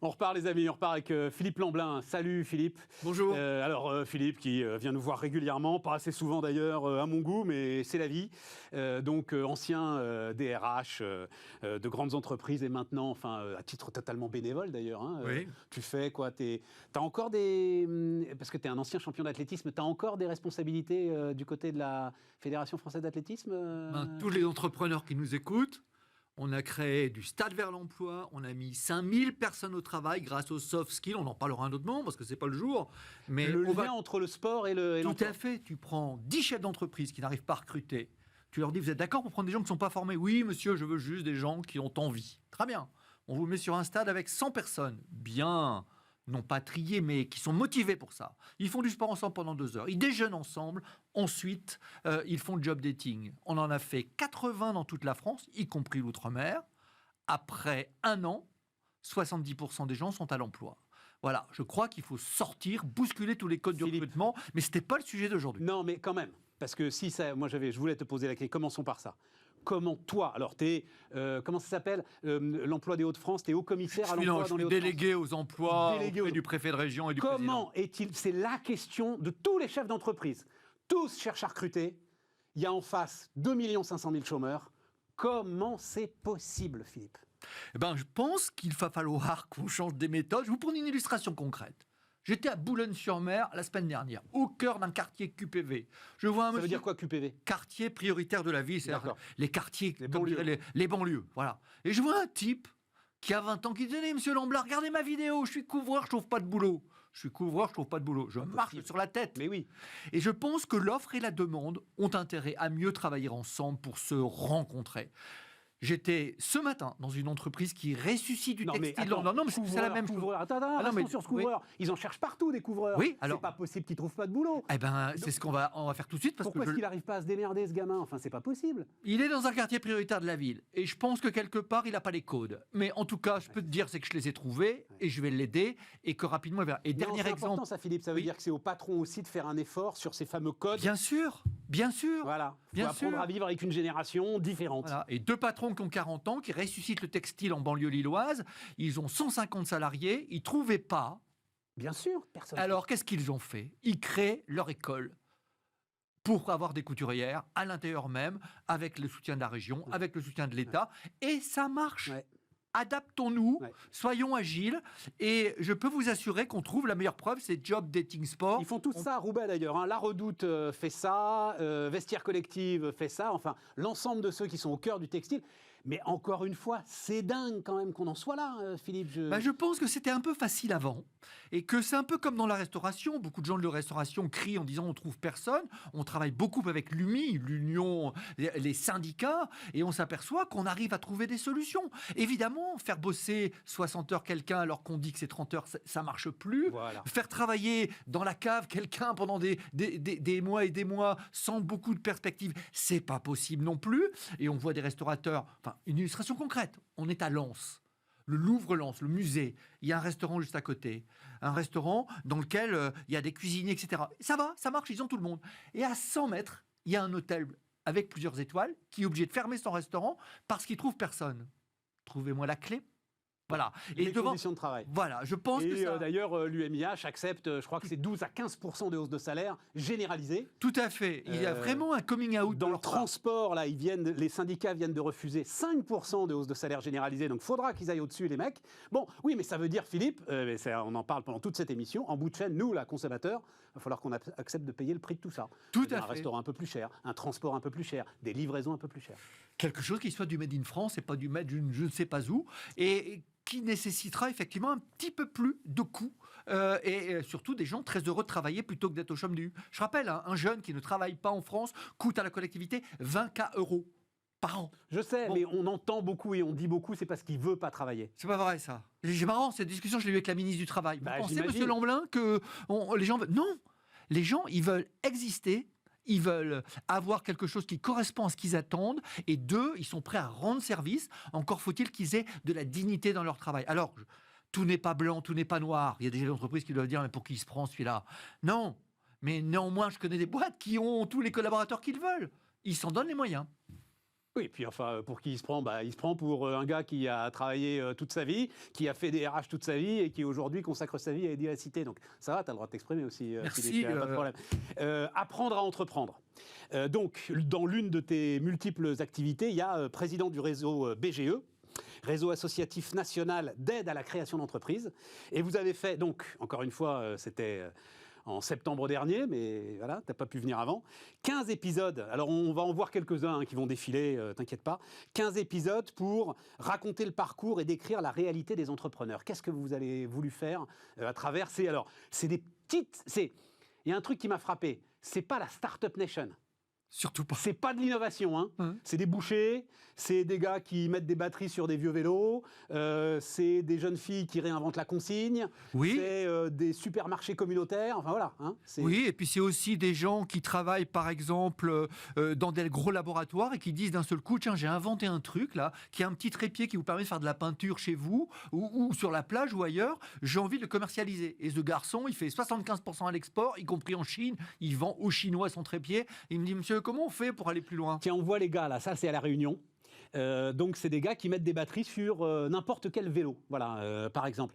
On repart les amis, on repart avec Philippe Lamblin. Salut Philippe. Bonjour. Philippe qui vient nous voir régulièrement, pas assez souvent d'ailleurs à mon goût, mais c'est la vie. Ancien DRH de grandes entreprises et maintenant, à titre totalement bénévole d'ailleurs. Oui. Tu fais quoi? T'as encore parce que tu es un ancien champion d'athlétisme, tu as encore des responsabilités du côté de la Fédération française d'athlétisme Tous les entrepreneurs qui nous écoutent, on a créé du Stade vers l'emploi, on a mis 5000 personnes au travail grâce aux soft skills, on en parlera un autre moment parce que c'est pas le jour. Mais le lien entre le sport et l'emploi. Tout à fait, tu prends 10 chefs d'entreprise qui n'arrivent pas à recruter, tu leur dis vous êtes d'accord pour prendre des gens qui ne sont pas formés? Oui monsieur, je veux juste des gens qui ont envie. Très bien, on vous met sur un stade avec 100 personnes, bien, non pas triés, mais qui sont motivés pour ça. Ils font du sport ensemble pendant 2 heures. Ils déjeunent ensemble. Ensuite, ils font le job dating. On en a fait 80 dans toute la France, y compris l'outre-mer. Après 1 an, 70% des gens sont à l'emploi. Voilà, je crois qu'il faut sortir, bousculer tous les codes du recrutement, mais ce n'était pas le sujet d'aujourd'hui. Non, mais quand même. Parce que si ça, je voulais te poser la question. Commençons par ça. Comment toi, alors comment ça s'appelle, l'emploi des Hauts-de-France, tu es haut-commissaire à l'emploi dans les Hauts-de-France. Délégué aux emplois, auprès du préfet de région et du président. Comment est-il, c'est la question de tous les chefs d'entreprise. Tous cherchent à recruter. Il y a en face 2 500 000 chômeurs. Comment c'est possible, Philippe? Je pense qu'il va falloir qu'on change des méthodes. Je vous prends une illustration concrète. J'étais à Boulogne-sur-Mer la semaine dernière, au cœur d'un quartier QPV. Je vois un monsieur... Ça veut dire quoi, QPV? Quartier prioritaire de la ville, c'est-à-dire les quartiers, les banlieues. Voilà. Et je vois un type qui a 20 ans qui disait « Monsieur Lamblin, regardez ma vidéo, je suis couvreur, je trouve pas de boulot. Je suis couvreur, je trouve pas de boulot. Je marche sur la tête. » Mais oui. Et je pense que l'offre et la demande ont intérêt à mieux travailler ensemble pour se rencontrer. J'étais ce matin dans une entreprise qui ressuscite du textile. Non, mais c'est la même chose. Attends, sur ce couvreur. Oui. Ils en cherchent partout des couvreurs. Oui, alors. C'est pas possible qu'ils trouvent pas de boulot. C'est ce qu'on va faire tout de suite. Pourquoi est-ce qu'il n'arrive pas à se démerder, ce gamin? Enfin, c'est pas possible. Il est dans un quartier prioritaire de la ville. Et je pense que quelque part, il n'a pas les codes. Mais en tout cas, je peux te dire, c'est que je les ai trouvés et je vais l'aider et que rapidement, il va. Et dernier exemple. C'est important, ça, Philippe. Ça veut dire que c'est au patron aussi de faire un effort sur ces fameux codes. Bien sûr. Bien sûr. Voilà. Il faut apprendre à vivre avec une génération différente. Voilà. Et 2 patrons qui ont 40 ans, qui ressuscitent le textile en banlieue lilloise. Ils ont 150 salariés. Ils ne trouvaient pas. Bien sûr. Personne. Alors, qu'est-ce qu'ils ont fait? Ils créent leur école pour avoir des couturières à l'intérieur même, avec le soutien de la région, avec le soutien de l'État. Et ça marche. Ouais. Adaptons-nous, soyons agiles, et je peux vous assurer qu'on trouve la meilleure preuve, c'est Job Dating Sport. Ils font tout ça à Roubaix d'ailleurs. La Redoute fait ça, Vestiaire Collective fait ça, enfin l'ensemble de ceux qui sont au cœur du textile. Mais encore une fois, c'est dingue quand même qu'on en soit là, Philippe. Je pense que c'était un peu facile avant, et que c'est un peu comme dans la restauration. Beaucoup de gens de la restauration crient en disant on trouve personne. On travaille beaucoup avec l'UMI, l'Union, les syndicats, et on s'aperçoit qu'on arrive à trouver des solutions. Évidemment, faire bosser 60 heures quelqu'un alors qu'on dit que c'est 30 heures, ça marche plus. Voilà. Faire travailler dans la cave quelqu'un pendant des mois et des mois sans beaucoup de perspectives, c'est pas possible non plus. Et on voit des restaurateurs... Une illustration concrète, on est à Lens. Le Louvre-Lens, le musée, il y a un restaurant juste à côté. Un restaurant dans lequel il y a des cuisiniers, etc. Ça va, ça marche, ils ont tout le monde. Et à 100 mètres, il y a un hôtel avec plusieurs étoiles qui est obligé de fermer son restaurant parce qu'il ne trouve personne. Trouvez-moi la clé. Voilà. Les conditions de travail. Voilà, je pense que ça... D'ailleurs, l'UMIH accepte, je crois que c'est 12 à 15% de hausse de salaire généralisée. Tout à fait. Il y a vraiment un coming out. Dans le transport, là, les syndicats viennent de refuser 5% de hausse de salaire généralisée, donc il faudra qu'ils aillent au-dessus, les mecs. Bon, oui, mais ça veut dire, Philippe, on en parle pendant toute cette émission, en bout de chaîne, nous, là, consommateurs, il va falloir qu'on accepte de payer le prix de tout ça. Tout à fait. Un restaurant un peu plus cher, un transport un peu plus cher, des livraisons un peu plus chères. Quelque chose qui soit du made in France et pas du made je ne sais pas où. Et qui nécessitera effectivement un petit peu plus de coûts et surtout des gens très heureux de travailler plutôt que d'être au chômage. Je rappelle, un jeune qui ne travaille pas en France coûte à la collectivité 20 000 € par an. Je sais, mais on entend beaucoup et on dit beaucoup, c'est parce qu'il ne veut pas travailler. C'est pas vrai ça. C'est marrant, cette discussion, je l'ai eue avec la ministre du Travail. Vous pensez, monsieur Lamblin, que les gens veulent... Non, les gens, ils veulent exister. Ils veulent avoir quelque chose qui correspond à ce qu'ils attendent. Et 2, ils sont prêts à rendre service. Encore faut-il qu'ils aient de la dignité dans leur travail. Alors, tout n'est pas blanc, tout n'est pas noir. Il y a des entreprises qui doivent dire, mais pour qui il se prend celui-là? Non. Mais néanmoins, je connais des boîtes qui ont tous les collaborateurs qu'ils veulent. Ils s'en donnent les moyens. Oui, puis enfin, pour qui il se prend? Il se prend pour un gars qui a travaillé toute sa vie, qui a fait des RH toute sa vie et qui aujourd'hui consacre sa vie à aider la cité. Donc ça va, tu as le droit de t'exprimer aussi, Merci, Philippe, pas de problème. Apprendre à entreprendre. Donc, dans l'une de tes multiples activités, il y a président du réseau BGE, Réseau associatif national d'aide à la création d'entreprises. Et vous avez fait, donc, encore une fois, c'était en septembre dernier, mais voilà, tu n'as pas pu venir avant. 15 épisodes, alors on va en voir quelques-uns qui vont défiler, t'inquiète pas. 15 épisodes pour raconter le parcours et décrire la réalité des entrepreneurs. Qu'est-ce que vous avez voulu faire à travers ces... Alors, c'est des petites... Il y a un truc qui m'a frappé, c'est pas la Startup Nation. Surtout pas. C'est pas de l'innovation, hein. C'est des bouchers, c'est des gars qui mettent des batteries sur des vieux vélos, c'est des jeunes filles qui réinventent la consigne, Oui. c'est des supermarchés communautaires, enfin voilà. Hein, oui, et puis c'est aussi des gens qui travaillent par exemple dans des gros laboratoires et qui disent d'un seul coup, tiens, j'ai inventé un truc là, qui a un petit trépied qui vous permet de faire de la peinture chez vous ou sur la plage ou ailleurs, j'ai envie de le commercialiser. Et ce garçon, il fait 75% à l'export, y compris en Chine, il vend aux Chinois son trépied, il me dit, monsieur, comment on fait pour aller plus loin? Tiens, on voit les gars là, ça c'est à La Réunion. Donc c'est des gars qui mettent des batteries sur n'importe quel vélo, voilà, par exemple.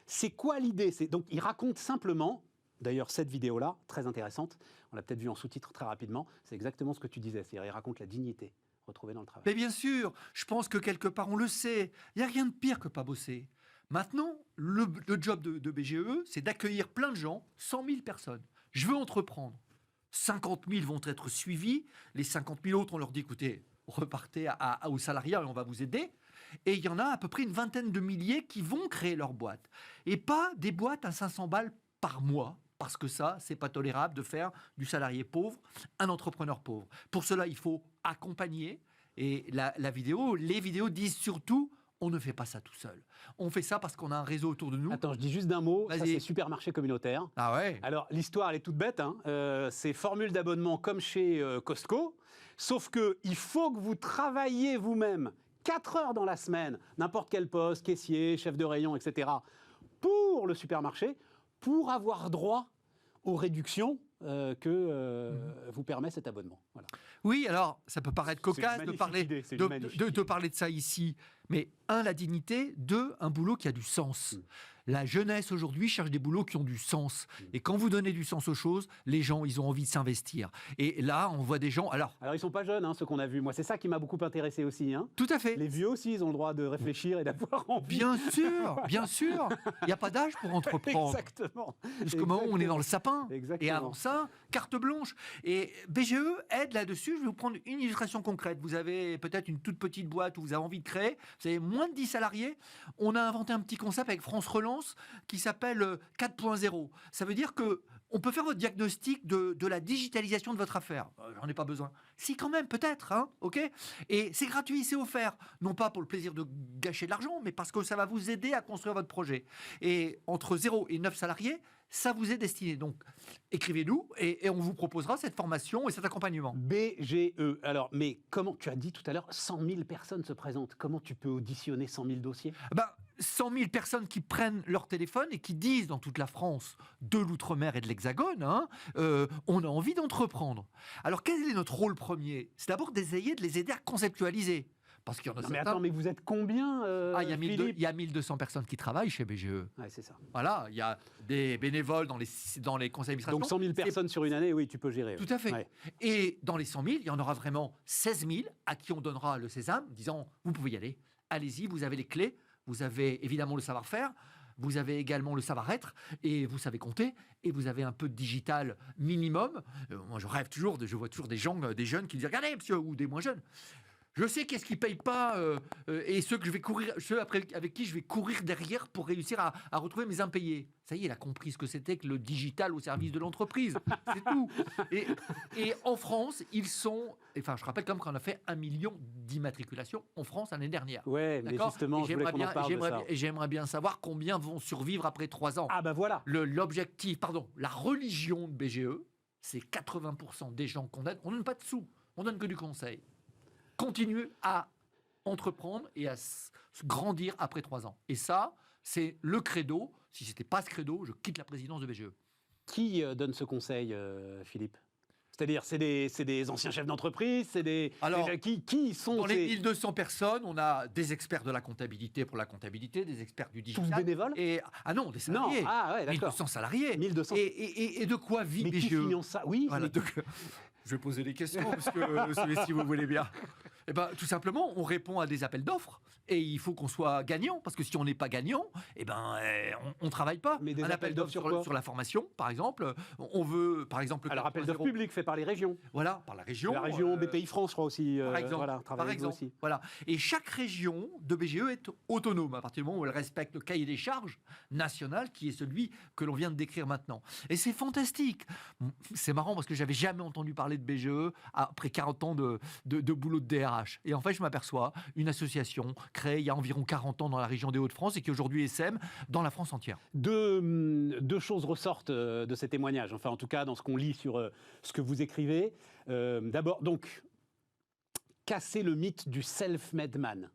C'est quoi l'idée? Donc ils racontent simplement, d'ailleurs cette vidéo-là, très intéressante, on l'a peut-être vu en sous-titre très rapidement, c'est exactement ce que tu disais, c'est-à-dire ils racontent la dignité retrouvée dans le travail. Mais bien sûr, je pense que quelque part on le sait, il n'y a rien de pire que pas bosser. Maintenant, le job de BGE, c'est d'accueillir plein de gens, 100 000 personnes. Je veux entreprendre. 50 000 vont être suivis. Les 50 000 autres, on leur dit, écoutez, repartez au salariat et on va vous aider. Et il y en a à peu près une vingtaine de milliers qui vont créer leur boîte. Et pas des boîtes à 500 balles par mois, parce que ça, c'est pas tolérable de faire du salarié pauvre un entrepreneur pauvre. Pour cela, il faut accompagner. Et les vidéos disent surtout, on ne fait pas ça tout seul. On fait ça parce qu'on a un réseau autour de nous. Attends, je dis juste d'un mot, ça c'est supermarché communautaire. Ah ouais. Alors l'histoire elle est toute bête, hein. C'est formule d'abonnement comme chez Costco, sauf qu'il faut que vous travailliez vous-même 4 heures dans la semaine, n'importe quel poste, caissier, chef de rayon, etc., pour le supermarché, pour avoir droit aux réductions que vous permet cet abonnement. Voilà. Oui, alors ça peut paraître cocasse de parler de ça ici, mais la dignité, 2, un boulot qui a du sens. La jeunesse aujourd'hui cherche des boulots qui ont du sens. Et quand vous donnez du sens aux choses, les gens, ils ont envie de s'investir. Et là, on voit des gens... Alors ils sont pas jeunes, hein, ceux qu'on a vus. Moi, c'est ça qui m'a beaucoup intéressé aussi. Hein. Tout à fait. Les vieux aussi, ils ont le droit de réfléchir et d'avoir envie. Bien sûr, bien sûr. Il n'y a pas d'âge pour entreprendre. Exactement. Jusqu'au moment où on est dans le sapin. Exactement. Et avant ça, carte blanche. Et BGE aide là-dessus. Je vais vous prendre une illustration concrète. Vous avez peut-être une toute petite boîte où vous avez envie de créer. Vous avez moins de 10 salariés. On a inventé un petit concept avec France Relance qui s'appelle 4.0. Ça veut dire que on peut faire votre diagnostic de la digitalisation de votre affaire. J'en ai pas besoin. Si, quand même, peut-être, hein, ok. Et c'est gratuit, c'est offert. Non pas pour le plaisir de gâcher de l'argent, mais parce que ça va vous aider à construire votre projet. Et entre 0 et 9 salariés, ça vous est destiné. Donc, écrivez-nous et on vous proposera cette formation et cet accompagnement. BGE. Alors, mais comment, tu as dit tout à l'heure, 100 000 personnes se présentent. Comment tu peux auditionner 100 000 dossiers? 100 000 personnes qui prennent leur téléphone et qui disent dans toute la France, de l'outre-mer et de l'Hexagone, hein, on a envie d'entreprendre. Alors, quel est notre rôle premier? C'est d'abord d'essayer de les aider à conceptualiser. Parce qu'il y en a certains... Mais attends, mais vous êtes combien, il y a 1200 personnes qui travaillent chez BGE. Ouais, c'est ça. Voilà, il y a des bénévoles dans les conseils d'administration. Donc 100 000 personnes sur une année, oui, tu peux gérer. Tout à fait. Ouais. Et dans les 100 000, il y en aura vraiment 16 000 à qui on donnera le sésame, disant, vous pouvez y aller, allez-y, vous avez les clés, vous avez évidemment le savoir-faire, vous avez également le savoir-être, et vous savez compter, et vous avez un peu de digital minimum. Moi, je rêve toujours, je vois toujours des gens, des jeunes qui disent, regardez, monsieur, ou des moins jeunes. Je sais qu'est-ce qui ne paye pas et ceux que je vais courir, avec qui je vais courir derrière pour réussir à retrouver mes impayés. Ça y est, il a compris ce que c'était que le digital au service de l'entreprise. C'est tout. Et en France, ils sont... Enfin, je rappelle quand même qu'on a fait 1 million d'immatriculations en France l'année dernière. Ouais, mais justement, je voulais qu'on en parle de ça. Et j'aimerais bien savoir combien vont survivre après 3 ans. Ah ben voilà. L'objectif, la religion de BGE, c'est 80% des gens qu'on aide. On ne donne pas de sous, on donne que du conseil. Continuer à entreprendre et à grandir après 3 ans. Et ça, c'est le credo. Si ce n'était pas ce credo, je quitte la présidence de BGE. Qui donne ce conseil, Philippe? C'est-à-dire, c'est des anciens chefs d'entreprise, c'est Alors, qui sont dans les ces 1200 personnes, on a des experts de la comptabilité pour la comptabilité, des experts du digital. tous bénévoles? Ah non, des Non, salariés. ah ouais, d'accord. 1200 salariés. 1200. Et de quoi vit Mais qui BGE? finance ça? Oui, Voilà, mais- donc, je vais poser des questions, parce que si vous voulez bien. Eh ben, tout simplement, on répond à des appels d'offres et il faut qu'on soit gagnant, parce que si on n'est pas gagnant, on ne travaille pas. Mais des un appel d'offres sur quoi? sur la formation, par exemple. On veut, par exemple, le Alors, appel d'offres 4.0, public fait par les régions. voilà, par la région. La région BPI France, je crois aussi. Par exemple, voilà, par travaille avec vous exemple, aussi. voilà. Et chaque région de BGE est autonome à partir du moment où elle respecte le cahier des charges national qui est celui que l'on vient de décrire maintenant. Et c'est fantastique. C'est marrant parce que j'avais jamais entendu parler de BGE après 40 ans de boulot de DRH. Et en fait, je m'aperçois, une association créée il y a environ 40 ans dans la région des Hauts-de-France et qui aujourd'hui SM dans la France entière. Deux choses ressortent de ces témoignages, enfin en tout cas dans ce qu'on lit sur ce que vous écrivez. D'abord, donc, casser le mythe du self-made man.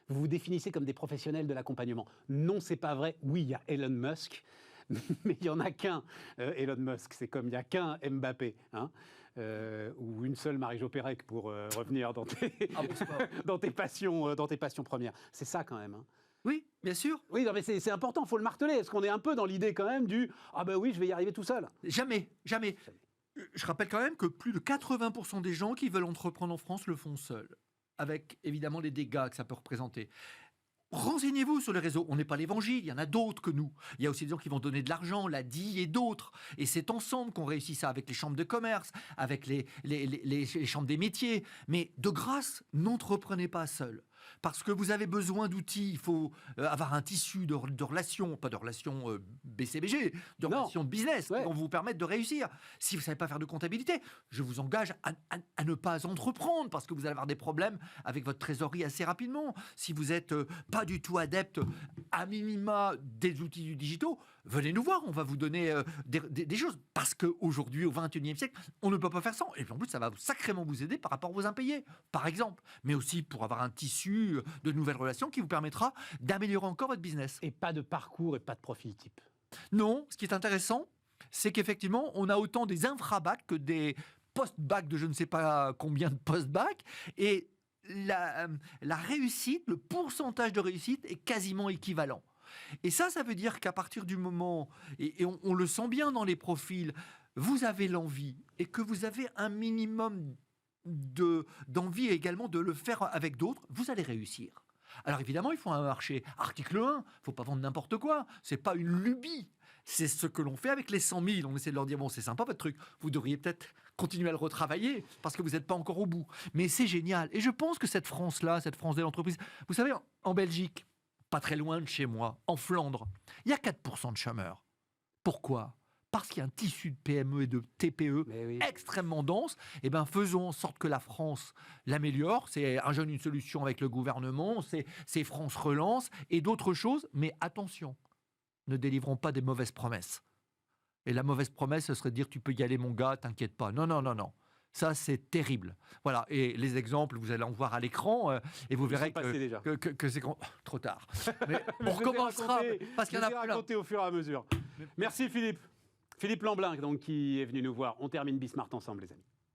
Vous vous définissez comme des professionnels de l'accompagnement. Non, c'est pas vrai. Oui, il y a Elon Musk, mais il n'y en a qu'un Elon Musk. C'est comme il n'y a qu'un Mbappé, hein, ou une seule Marie-Jo Pérec pour revenir dans dans tes passions premières. C'est ça quand même. Hein. Oui, bien sûr. Oui, non, mais c'est important, il faut le marteler. Est-ce qu'on est un peu dans l'idée quand même du « Ah ben oui, je vais y arriver tout seul ». Jamais, jamais. Je rappelle quand même que plus de 80% des gens qui veulent entreprendre en France le font seuls, avec évidemment les dégâts que ça peut représenter. Renseignez-vous sur les réseaux. On n'est pas l'évangile, il y en a d'autres que nous. Il y a aussi des gens qui vont donner de l'argent, la DI et d'autres. Et c'est ensemble qu'on réussit ça avec les chambres de commerce, avec les chambres des métiers. Mais de grâce, n'entreprenez pas seul. Parce que vous avez besoin d'outils, il faut avoir un tissu de relations, pas de relations BCBG, de Non. relations de business Ouais. qui vont vous permettre de réussir. Si vous ne savez pas faire de comptabilité, je vous engage à ne pas entreprendre parce que vous allez avoir des problèmes avec votre trésorerie assez rapidement. Si vous n'êtes pas du tout adepte à minima des outils du digitaux, venez nous voir, on va vous donner des choses. Parce qu'aujourd'hui, au XXIe siècle, on ne peut pas faire sans. Et puis en plus, ça va sacrément vous aider par rapport aux impayés, par exemple. Mais aussi pour avoir un tissu de nouvelles relations qui vous permettra d'améliorer encore votre business. Et pas de parcours et pas de profil type. Non, ce qui est intéressant, c'est qu'effectivement, on a autant des infra-bac que des post-bac de je ne sais pas combien de post-bac. Et la réussite, le pourcentage de réussite est quasiment équivalent. Et ça veut dire qu'à partir du moment, et on le sent bien dans les profils, vous avez l'envie et que vous avez un minimum d'envie également de le faire avec d'autres, vous allez réussir. Alors évidemment, il faut un marché. Article 1, il ne faut pas vendre n'importe quoi. Ce n'est pas une lubie. C'est ce que l'on fait avec les 100 000. On essaie de leur dire, bon, c'est sympa votre truc. Vous devriez peut-être continuer à le retravailler parce que vous n'êtes pas encore au bout. Mais c'est génial. Et je pense que cette France-là, cette France de l'entreprise, vous savez, en Belgique, pas très loin de chez moi, en Flandre, il y a 4% de chômeurs. Pourquoi ? Parce qu'il y a un tissu de PME et de TPE Mais oui. extrêmement dense. Eh bien, faisons en sorte que la France l'améliore. C'est un jeune, une solution avec le gouvernement, c'est France Relance et d'autres choses. Mais attention, ne délivrons pas des mauvaises promesses. Et la mauvaise promesse, ce serait de dire tu peux y aller mon gars, t'inquiète pas. Non, non, non, non. Ça, c'est terrible. Voilà. Et les exemples, vous allez en voir à l'écran et vous verrez déjà. que c'est trop tard. Mais Je on les ai recommencera racontés- parce qu'il y en je a les ai plein. racontés au fur et à mesure. Merci Philippe. Philippe Lamblin, donc, qui est venu nous voir. On termine Bismart ensemble, les amis.